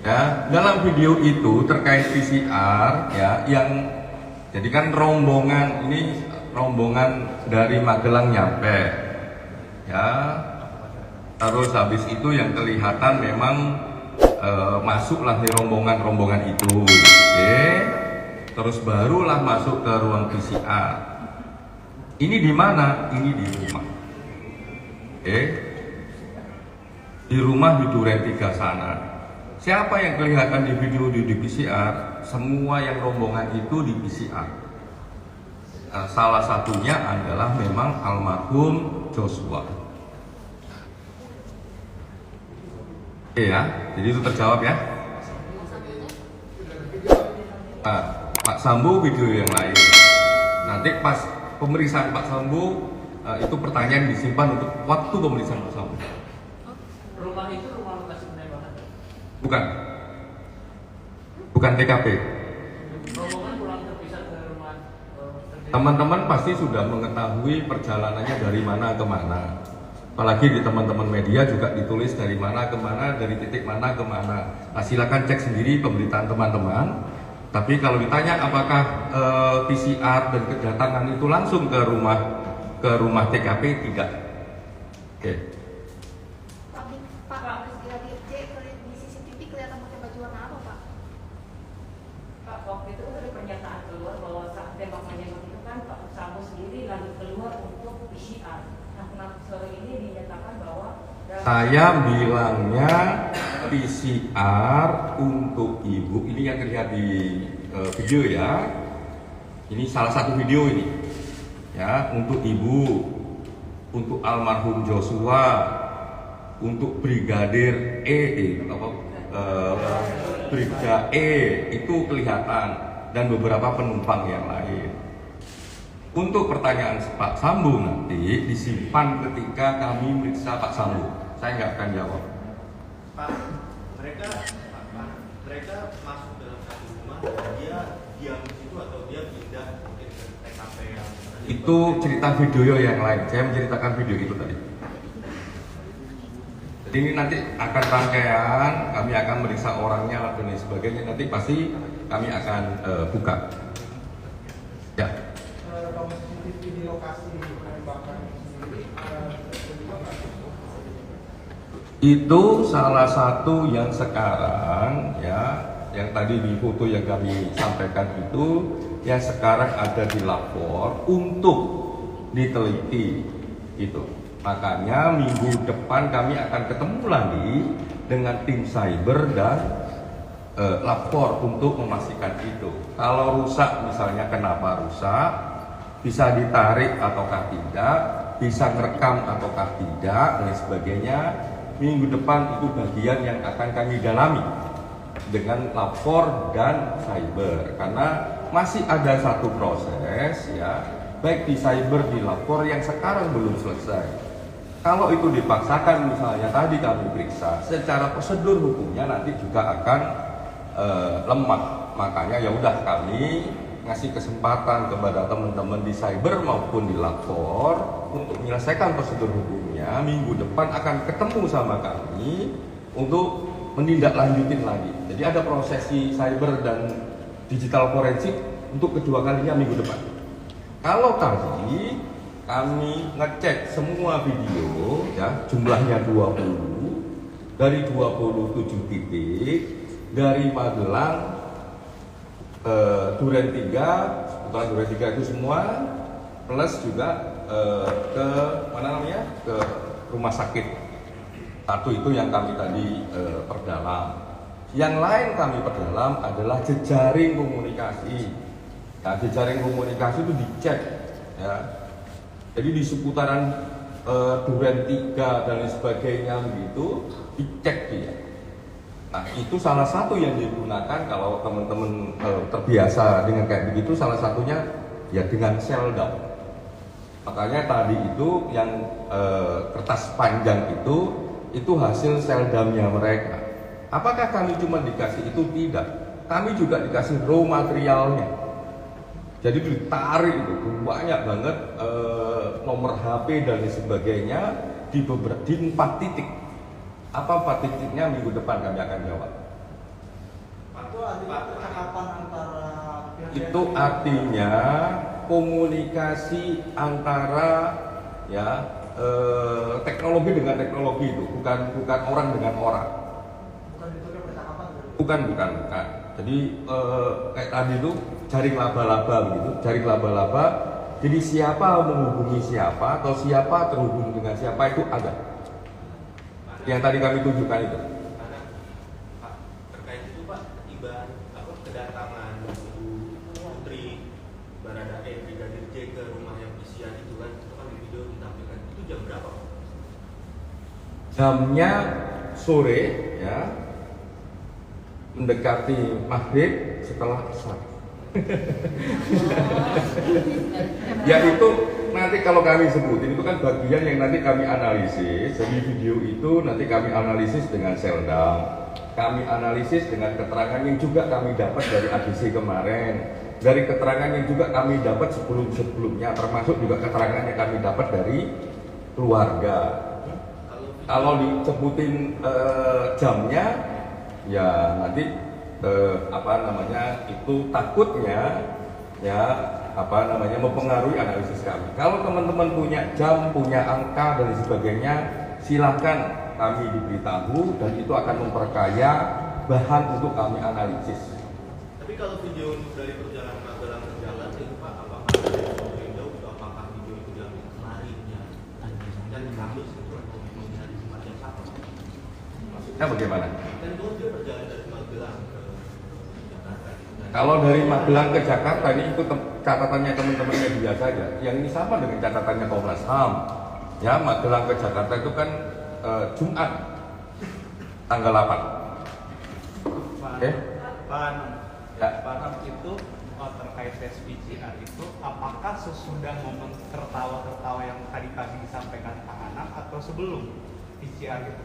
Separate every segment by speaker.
Speaker 1: Ya, dalam video itu terkait PCR ya, yang jadi kan rombongan ini rombongan dari Magelang nyampe ya, terus habis itu yang kelihatan memang masuklah di rombongan itu, oke. Terus barulah masuk ke ruang PCR. Ini di mana? Ini di rumah, oke, di rumah di Duren 3 sana. Siapa yang kelihatan di video di PCR? Semua yang rombongan itu di PCR. Salah satunya adalah memang almarhum Joshua. Oke ya, jadi itu terjawab ya. Nah, Pak Sambo video yang lain. Nanti pas pemeriksaan Pak Sambo itu pertanyaan disimpan untuk waktu pemeriksaan Pak Sambo.
Speaker 2: Rumah itu rumah lokasi penembakan?
Speaker 1: Bukan TKP.
Speaker 2: Rombongan pulang terpisah ke rumah
Speaker 1: Teman-teman pasti sudah mengetahui perjalanannya dari mana ke mana. Apalagi di teman-teman media juga ditulis dari mana ke mana, dari titik mana ke mana. Nah, silakan cek sendiri pemberitaan teman-teman. Tapi kalau ditanya apakah PCR dan kedatangan itu langsung ke rumah TKP, tidak. Oke.
Speaker 3: Pak, di CCTV kelihatan pakai baju warna apa, Pak?
Speaker 4: Pak, waktu itu ada pernyataan keluar bahwa saat tembak menembak itu kan Pak Sambo sendiri lalu keluar untuk PCR. Nah, kenapa sore ini dinyatakan bahwa
Speaker 1: Saya bilangnya PCR untuk ibu. Ini yang terlihat di video ya. Ini salah satu video ini. Ya, untuk ibu, untuk almarhum Joshua, untuk Brigadir Brigda E itu kelihatan, dan beberapa penumpang yang lain. Untuk pertanyaan Pak Sambo nanti disimpan ketika kami meriksa Pak Sambo. Saya nggak akan jawab.
Speaker 5: Pak, mereka masuk dalam satu rumah, dia diam di situ atau dia pindah mungkin ke TKP yang
Speaker 1: Itu cerita video yang lain. Saya menceritakan video itu tadi. Jadi ini nanti akan rangkaian, kami akan meriksa orangnya dan lain sebagainya. Nanti pasti kami akan buka. Ya.
Speaker 6: Kalau CCTV di lokasi penembakan sendiri
Speaker 1: Itu salah satu yang sekarang ya, yang tadi di foto yang kami sampaikan itu yang sekarang ada di lapor untuk diteliti gitu. Makanya minggu depan kami akan ketemu lagi dengan tim cyber dan lapor untuk memastikan itu. Kalau rusak misalnya kenapa rusak, bisa ditarik ataukah tidak, bisa merekam ataukah tidak dan sebagainya. Minggu depan itu bagian yang akan kami dalami dengan lapor dan cyber, karena masih ada satu proses ya, baik di cyber di lapor yang sekarang belum selesai. Kalau itu dipaksakan misalnya tadi kami periksa, secara prosedur hukumnya nanti juga akan lemah. Makanya ya udah kami ngasih kesempatan kepada teman-teman di cyber maupun di lapor untuk menyelesaikan prosedur hukumnya. Minggu depan akan ketemu sama kami untuk menindaklanjutin lagi. Jadi ada prosesi cyber dan digital forensik untuk kedua kalinya minggu depan. Kalau tadi kami ngecek semua video ya, jumlahnya 20 dari 27 titik dari Magelang, Duren 3, seputaran Duren 3 itu semua, plus juga ke mana namanya, ke rumah sakit satu itu yang kami tadi perdalam. Yang lain kami perdalam adalah jejaring komunikasi. Nah, jejaring komunikasi itu dicek ya. Jadi di seputaran Duren 3 dan lain sebagainya begitu dicek dia. Nah, itu salah satu yang digunakan kalau teman-teman terbiasa dengan kayak begitu, salah satunya ya dengan sel down. Makanya tadi itu yang kertas panjang itu hasil sel down-nya mereka. Apakah kami cuma dikasih itu? Tidak. Kami juga dikasih raw materialnya. Jadi ditarik itu banyak banget nomor HP dan sebagainya di 4 titik. Apa 4 titiknya minggu depan kami akan jawab.
Speaker 6: Itu artinya percakapan antara pihak
Speaker 1: Itu artinya komunikasi antara ya teknologi dengan teknologi itu, bukan orang dengan orang.
Speaker 6: bukan bentuknya percakapan.
Speaker 1: Bukan. Jadi kayak tadi itu jaring laba-laba begitu, jaring laba-laba. Jadi siapa menghubungi siapa atau siapa terhubung dengan siapa itu ada. Yang tadi kami tunjukkan itu.
Speaker 5: Karena Pak, terkait itu Pak, kedatangan Ibu Putri Baradae Brigadir J ke rumah yang PCR itu kan di video ditampilkan, itu jam berapa Pak?
Speaker 1: Jamnya sore ya, mendekati maghrib setelah asar. Ya itu nanti kalau kami sebutin itu kan bagian yang nanti kami analisis. Jadi video itu nanti kami analisis dengan Seldam, kami analisis dengan keterangan yang juga kami dapat dari ADC kemarin, dari keterangan yang juga kami dapat sebelumnya, termasuk juga keterangan yang kami dapat dari keluarga. Kalau disebutin jamnya, ya nanti itu takutnya ya mempengaruhi analisis kami. Kalau teman-teman punya jam, punya angka dan sebagainya, silakan kami diberitahu dan itu akan memperkaya bahan untuk kami analisis.
Speaker 5: Tapi kalau video dari perjalanan Magelang ke jalan itu Pak, apakah ada window atau apakah video itu diambil kemarinnya dan Kamis itu atau melihat di tempat yang sama?
Speaker 1: Maksudnya bagaimana?
Speaker 5: Dan itu dia berjalan dari Magelang ke Jakarta.
Speaker 1: Kalau dari Magelang ke Jakarta ini itu catatannya teman-teman media saja. Yang ini sama dengan catatannya Komnas HAM. Ya, Magelang ke Jakarta itu kan Jumat tanggal 8. Oke? Ya.
Speaker 7: Pak Anam, itu terkait tes PCR itu, apakah sesudah momen tertawa-tertawa yang tadi pagi disampaikan Pak Anam atau sebelum PCR itu?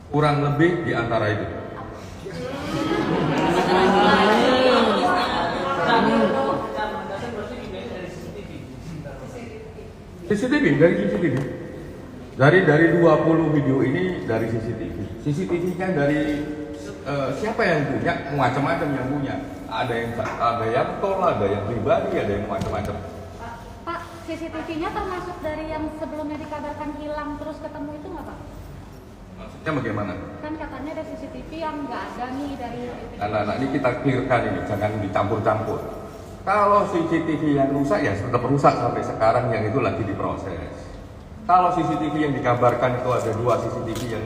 Speaker 1: Kurang lebih di antara itu. CCTV dari CCTV. Dari 20 video ini dari CCTV. CCTV-nya dari siapa yang punya? Macam-macam yang punya. Ada yang tol, ada yang pribadi, ada yang macam-macam.
Speaker 8: Pak, CCTV-nya termasuk dari yang sebelumnya dikabarkan hilang terus ketemu itu nggak Pak?
Speaker 1: Maksudnya bagaimana?
Speaker 8: Kan katanya ada CCTV yang nggak ada nih dari.
Speaker 1: Nah, ini kita clearkan ini, jangan dicampur-campur. Kalau CCTV yang rusak ya tetap rusak sampai sekarang, yang itu lagi diproses. Kalau CCTV yang dikabarkan itu ada 2 CCTV yang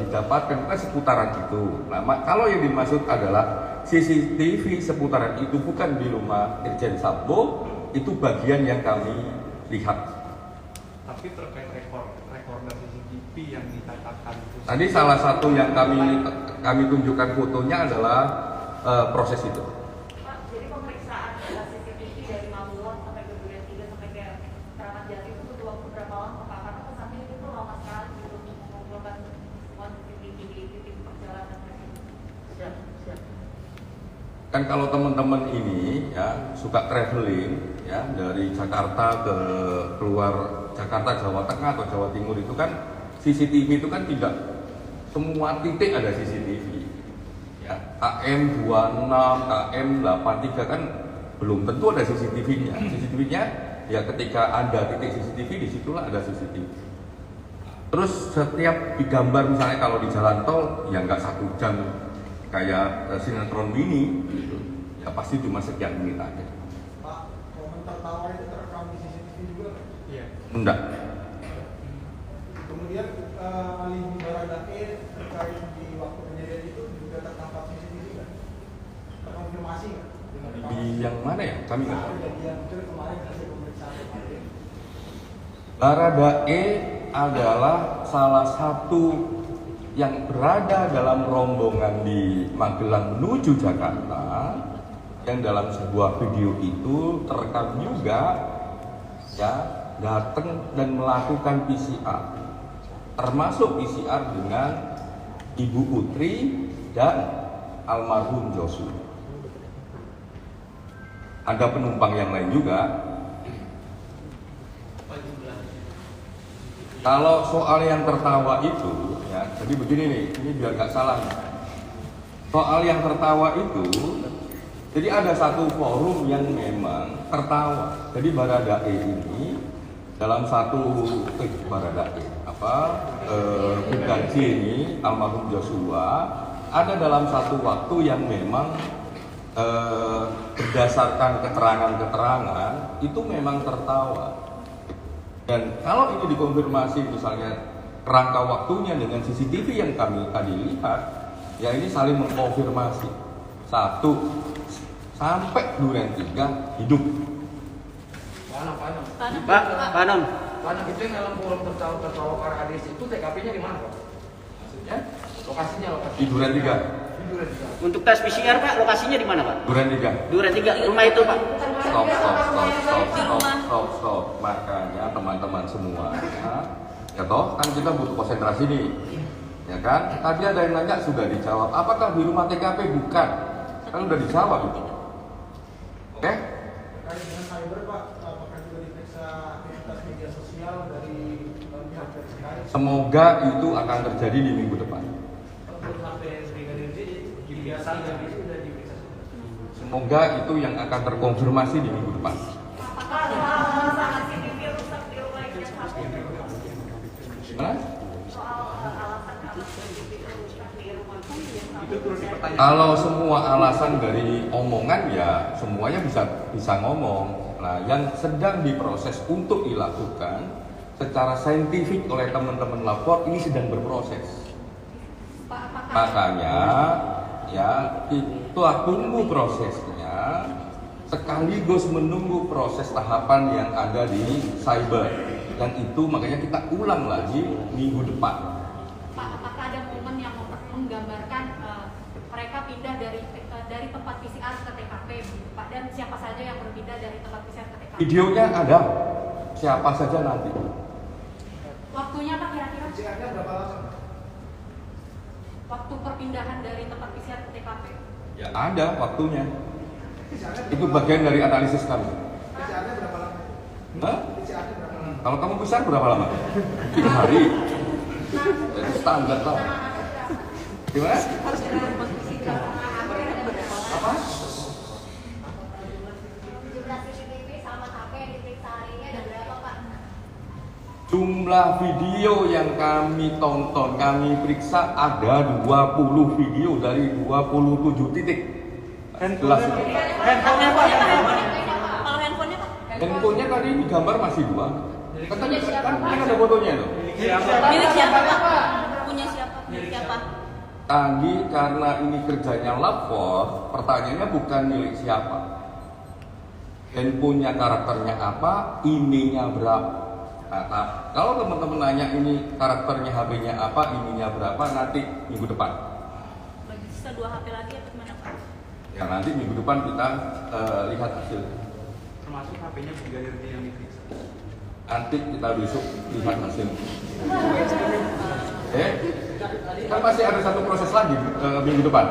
Speaker 1: didapatkan kan seputaran itu. Nah, kalau yang dimaksud adalah CCTV seputaran itu bukan di rumah Irjen Sambo, itu bagian yang kami lihat.
Speaker 7: Tapi terkait rekorder CCTV yang dikatakan itu.
Speaker 1: Tadi salah satu yang kami tunjukkan fotonya adalah proses itu.
Speaker 4: Pak, jadi pemeriksaan CCTV dari Magelang sampai ke Duren 3 sampai ke Keramat Jati itu butuh waktu berapa lama Pak? Karena kesannya itu lama sekali untuk mengumpulkan semua CCTV di titik perjalanan mereka. Siap.
Speaker 1: Kan kalau teman-teman ini ya suka traveling ya dari Jakarta ke keluar Jakarta, Jawa Tengah atau Jawa Timur itu kan CCTV itu kan tidak semua titik ada CCTV. Ya, KM 26, KM 83 kan belum tentu ada CCTV-nya. CCTV-nya ya ketika ada titik CCTV disitulah ada CCTV. Terus setiap digambar misalnya kalau di jalan tol ya nggak 1 jam kayak sinetron mini gitu. Ya pasti cuma sekian menit aja.
Speaker 6: Pak, momen tertawa itu terekam di CCTV juga nggak?
Speaker 7: Iya.
Speaker 1: Enggak.
Speaker 6: Kemudian alibi Baradae terkait di waktu kejadian itu juga tertangkap CCTV nggak? Terkonfirmasi nggak?
Speaker 1: Di yang mana ya? Kami nggak tahu.
Speaker 6: Kejadian itu kemarin hasil pemeriksaan kemarin.
Speaker 1: Baradae adalah salah satu yang berada dalam rombongan di Magelang menuju Jakarta, yang dalam sebuah video itu terekam juga ya datang dan melakukan PCR, termasuk PCR dengan Ibu Putri dan almarhum Joshua. Ada penumpang yang lain juga. Kalau soal yang tertawa itu, ya, jadi begini nih, ini biar nggak salah. Soal yang tertawa itu, jadi ada satu forum yang memang tertawa. Jadi Baradae ini dalam satu Baradae Brigadir J ini almarhum Joshua ada dalam satu waktu yang memang berdasarkan keterangan-keterangan itu memang tertawa. Dan kalau ini dikonfirmasi misalnya rangka waktunya dengan CCTV yang kami tadi lihat, ya ini saling mengkonfirmasi. 1 sampai duren 3 hidup.
Speaker 2: Panom itu yang dalam forum tertawa para hadis itu TKP-nya di mana, Pak? Maksudnya lokasinya
Speaker 1: Di duren 3.
Speaker 9: Untuk tes PCR Pak, lokasinya di mana Pak?
Speaker 1: Duren 3.
Speaker 9: Duren 3, rumah itu Pak.
Speaker 1: Stop. Makanya teman-teman semua, ya toh kan kita butuh konsentrasi nih, ya kan? Tadi ada yang nanya sudah dijawab. Apakah di rumah TKP? Bukan, kan udah dijawab itu. Oke?
Speaker 6: Terkait dengan cyber Pak, apakah juga diperiksa aktivitas media sosial dari pihak terkait?
Speaker 1: Semoga itu akan terjadi di minggu depan.
Speaker 2: belum sampai Brigadir J, biasa dari itu sudah diperiksa.
Speaker 1: Semoga itu yang akan terkonfirmasi di minggu depan.
Speaker 4: Apakah alasan CCTV rusak di rumah Irjen Sambo?
Speaker 1: Gimana?
Speaker 4: Soal alasan CCTV rusak di rumah Irjen Sambo.
Speaker 7: Itu terus dipertanyakan.
Speaker 1: Kalau semua alasan dari omongan ya semuanya bisa ngomong. Nah, yang sedang diproses untuk dilakukan secara saintifik oleh teman-teman lapor ini sedang berproses. Makanya ya kita tunggu prosesnya sekaligus menunggu proses tahapan yang ada di cyber. Yang itu makanya kita ulang lagi minggu depan.
Speaker 8: Pak, apakah ada momen yang menggambarkan mereka pindah dari tempat PCR ke TKP, Pak, dan siapa saja yang berpindah dari tempat PCR ke TKP?
Speaker 1: Videonya ada, siapa saja nanti.
Speaker 8: Waktunya Pak kira-kira?
Speaker 6: PCR-nya berapa lama?
Speaker 8: Waktu perpindahan dari tempat PCR ke TKP?
Speaker 1: Ya ada waktunya.
Speaker 6: PCR-nya
Speaker 1: Itu bagian dari analisis kami.
Speaker 6: PCR-nya berapa lama?
Speaker 1: Hah?
Speaker 6: PCR-nya berapa lama?
Speaker 1: Kalau kamu besar berapa lama? 3 hari. Itu standar tau. Gimana? Apa?
Speaker 3: 17 CCTV sama HP yang diperiksa hari ini ada berapa Pak?
Speaker 1: Jumlah video yang kami tonton, kami periksa ada 20 video dari 27 titik. Jelas itu.
Speaker 7: Handphonenya Pak,
Speaker 8: Kalau handphonenya Pak?
Speaker 1: Handphonenya tadi di gambar masih 2. Kan ada fotonya itu.
Speaker 8: Milik siapa Pak? Punya siapa? Milik siapa?
Speaker 1: Tadi karena ini kerjanya lapor, pertanyaannya bukan milik siapa. Handphonenya karakternya apa, ininya berapa. Nah, kalau teman-teman nanya ini karakternya HP-nya apa, ininya berapa, nanti minggu depan.
Speaker 8: Bagi sisa 2 HP lagi atau gimana Pak?
Speaker 1: Ya nanti minggu depan kita lihat hasil.
Speaker 7: termasuk HP-nya Brigadir J yang diperiksa.
Speaker 1: Nanti kita besok lihat hasil. Kan masih ada satu proses lagi minggu depan.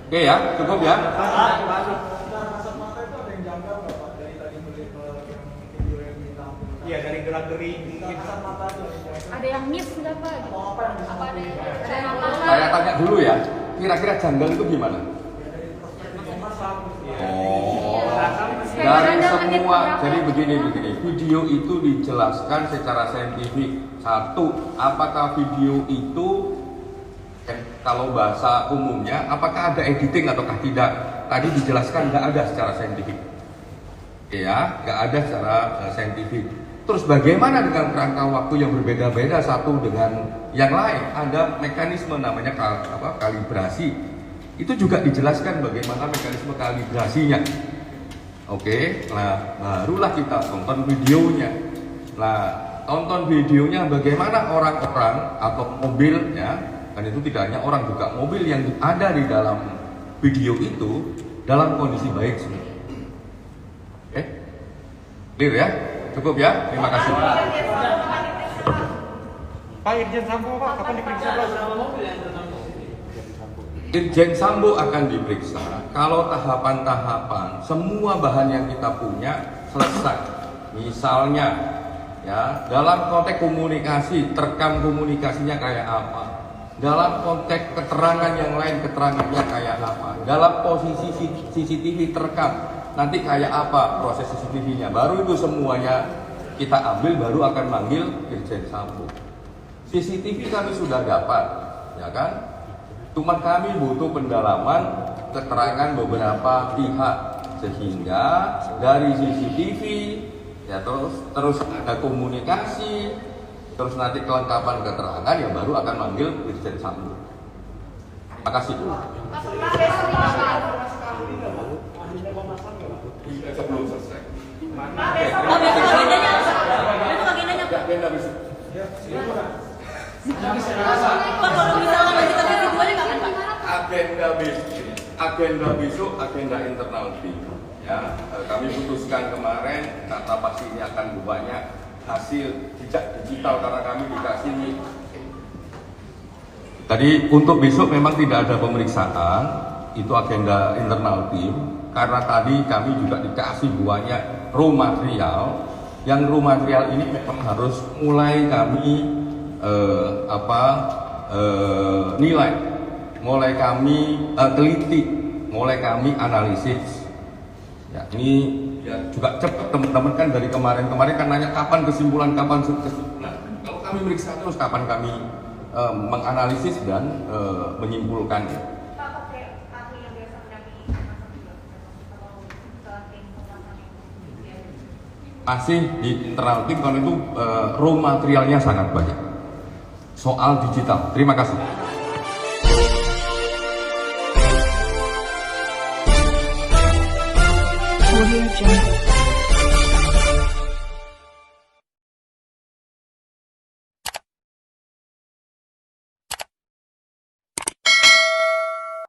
Speaker 1: Oke ya, cukup ya.
Speaker 6: Kasat mata itu ada yang janggal nggak Pak? Dari tadi melihat yang video yang ditampilkan.
Speaker 7: Iya, dari gerak-gerik
Speaker 6: Kasat mata itu
Speaker 8: Ada yang miss nggak Pak?
Speaker 6: atau apa yang bisa?
Speaker 8: Apa ada yang
Speaker 1: Saya tanya dulu ya, kira-kira janggal itu gimana? Oh, dari semua, jadi begini, video itu dijelaskan secara saintifik. 1, apakah video itu, kalau bahasa umumnya, apakah ada editing ataukah tidak? Tadi dijelaskan nggak ada secara saintifik. Ya, nggak ada secara saintifik. Terus bagaimana dengan kerangka waktu yang berbeda-beda satu dengan yang lain? Ada mekanisme namanya kalibrasi. Itu juga dijelaskan bagaimana mekanisme kalibrasinya. Oke, nah barulah kita tonton videonya. Nah, tonton videonya bagaimana orang-orang atau mobil ya, dan itu tidak hanya orang juga mobil yang ada di dalam video itu dalam kondisi baik semua. Oke, clear ya? Cukup ya? Terima kasih.
Speaker 7: Pak Irjen Sambo Pak, kapan diperiksa Pak?
Speaker 1: Irjen Sambo akan diperiksa kalau tahapan-tahapan semua bahan yang kita punya selesai. Misalnya ya, dalam konteks komunikasi, terekam komunikasinya kayak apa, Dalam konteks keterangan yang lain, keterangannya kayak apa? Dalam posisi CCTV terekam, nanti kayak apa proses CCTV-nya? Baru itu semuanya kita ambil, baru akan manggil Irjen Sambo. CCTV kami sudah dapat, ya kan? Cuma kami butuh pendalaman keterangan beberapa pihak, sehingga dari CCTV ya terus ada komunikasi, terus nanti kelengkapan keterangan yang baru akan manggil Irjen Sambo. Terima kasih. Sebelum selesai. Agenda besok. Agenda besok, agenda internal tim. Ya, kami putuskan kemarin karena pasti ini akan banyak hasil jejak digital karena kami dikasih. Tadi untuk besok memang tidak ada pemeriksaan, itu agenda internal tim. Karena tadi kami juga dikasih banyak raw material, yang raw material ini memang harus mulai kami nilai, mulai kami teliti, mulai kami analisis. Ya, ini ya juga cepat teman-teman kan dari kemarin kan nanya kapan kesimpulan. Nah, kalau kami meriksa terus kapan kami menganalisis dan menyimpulkannya. Masih di internal tim kalau itu raw materialnya sangat banyak soal digital. Terima kasih.
Speaker 10: Audio Jungle.